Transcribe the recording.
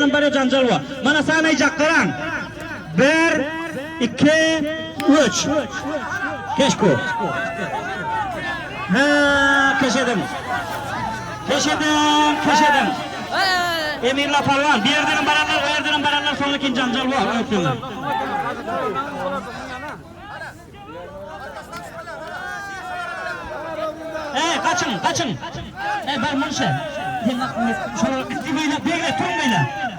Böyle janjal var. Mana sanayacak karan. 1, 2, 3. Keşko. Ha, keşedim. Keşedim. Emirla Parvan. Bir yerden barallar, o yerden barallar sonraki janjal var. Öpüyorlar. Kaçın. Ben Münşe. Şöyle böyle, turun böyle.